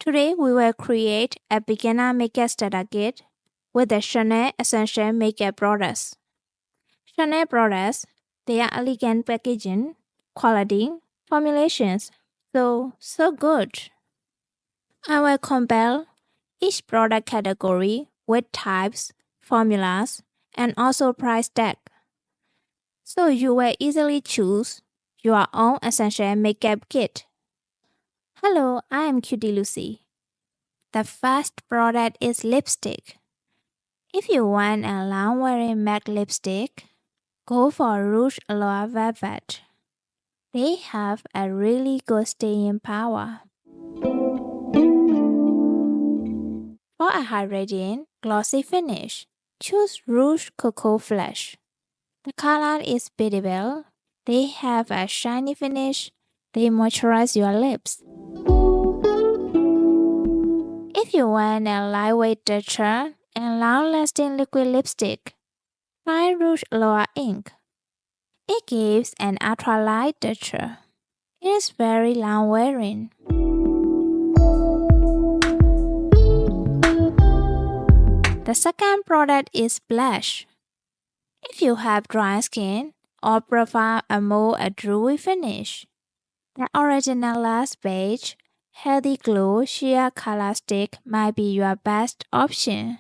Today we will create a beginner makeup starter kit with the Chanel Essential Makeup products. Chanel products, they are elegant packaging, quality, formulations, so good. I will compare each product category with types, formulas, and also price tag. So you will easily choose your own essential makeup kit. Hello, I am Cutie Lucy. The first product is lipstick. If you want a long-wearing matte lipstick, go for Rouge Allure Velvet. They have a really good staying power. For a hydrating, glossy finish, choose Rouge Coco Flash. The color is beautiful. They have a shiny finish. They moisturize your lips. If you want a lightweight texture and long-lasting liquid lipstick, try Rouge Allure Ink. It gives an ultra-light texture. It is very long-wearing. The second product is blush. If you have dry skin or prefer a more dewy finish, the original Lush Beige Healthy Glow Sheer Color Stick might be your best option.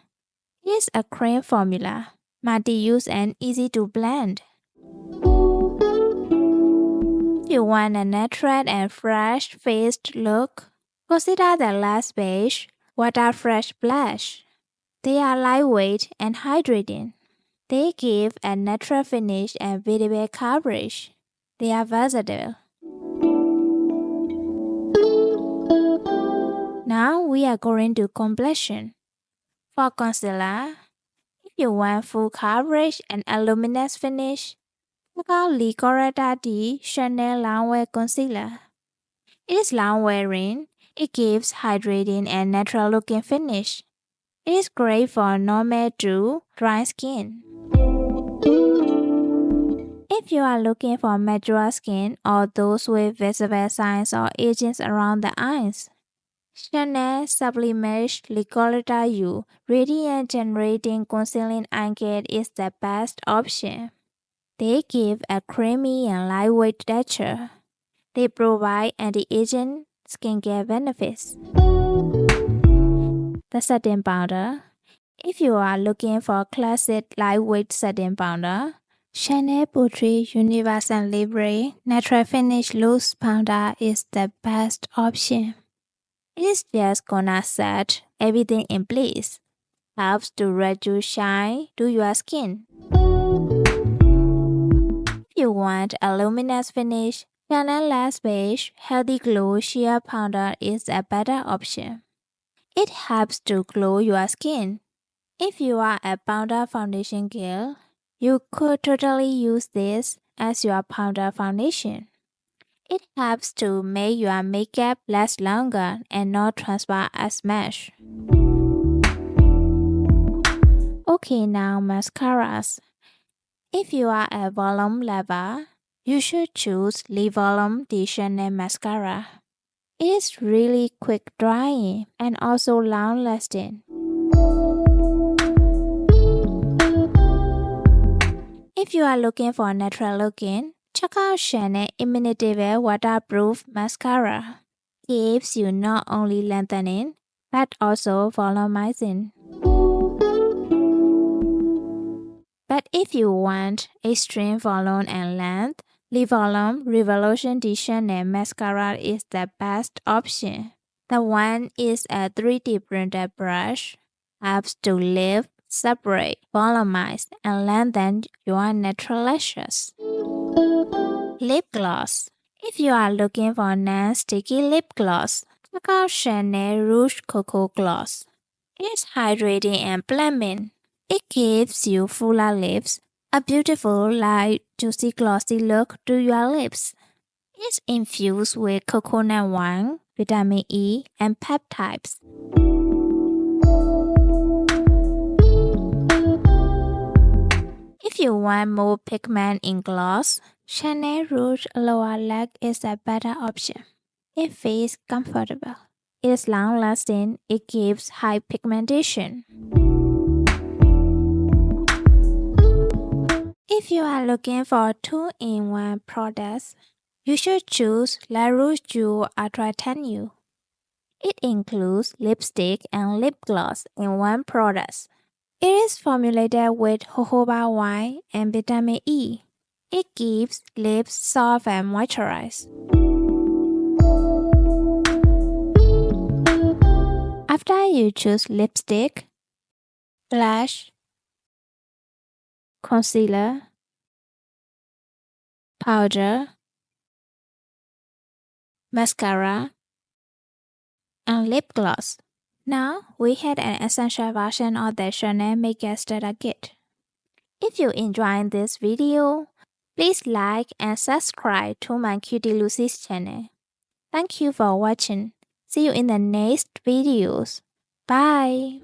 It is a cream formula, multi-use and easy to blend. If you want a natural and fresh-faced look, consider the Lush Beige Water Fresh Blush. They are lightweight and hydrating. They give a natural finish and visible coverage. They are versatile. Now we are going to complexion. For concealer, if you want full coverage and a luminous finish, check out the Correcteur Chanel Longwear Concealer. It is long-wearing. It gives hydrating and natural-looking finish. It is great for normal to dry skin. If you are looking for mature skin or those with visible signs or aging around the eyes, Chanel Sublimage Yeux Radiance-Generating Concealing Eye Kit is the best option. They give a creamy and lightweight texture. They provide anti-aging skincare benefits. The setting powder. If you are looking for classic lightweight setting powder, Chanel Poudre Universelle Libre Natural Finish Loose Powder is the best option. It is just gonna set everything in place. Helps to reduce shine to your skin. If you want a luminous finish, Chanel Lush Beige Healthy Glow Sheer Powder is a better option. It helps to glow your skin. If you are a powder foundation girl, you could totally use this as your powder foundation. It helps to make your makeup last longer and not transfer as much. Okay, now mascaras. If you are a volume lover, you should choose the Volume de Chanel Mascara. It is really quick drying and also long-lasting. If you are looking for natural looking, check out Chanel Inimitable Waterproof Mascara. It gives you not only lengthening, but also volumizing. But if you want extreme volume and length, the Volume Révolution de Chanel Mascara is the best option. The one is a 3D printed brush, helps to lift, separate, volumize, and lengthen your natural lashes. Lip gloss. If you are looking for non-sticky lip gloss, check out Chanel Rouge Coco Gloss. It is hydrating and plumping. It gives you fuller lips, a beautiful, light, juicy, glossy look to your lips. It is infused with coconut wine, vitamin E, and peptides. If you want more pigment in gloss, Chanel Rouge Allure Laque is a better option. It feels comfortable. It is long-lasting. It gives high pigmentation. If you are looking for 2-in-1 products, you should choose Rouge Ultra Tenue. It includes lipstick and lip gloss in one product. It is formulated with jojoba wine and vitamin E. It keeps lips soft and moisturized. After you choose lipstick, blush, concealer, powder, mascara, and lip gloss. Now we had an essential version of the Chanel Makeup Starter Kit. If you enjoyed this video, please like and subscribe to my Cutie Lucy's channel. Thank you for watching. See you in the next videos. Bye!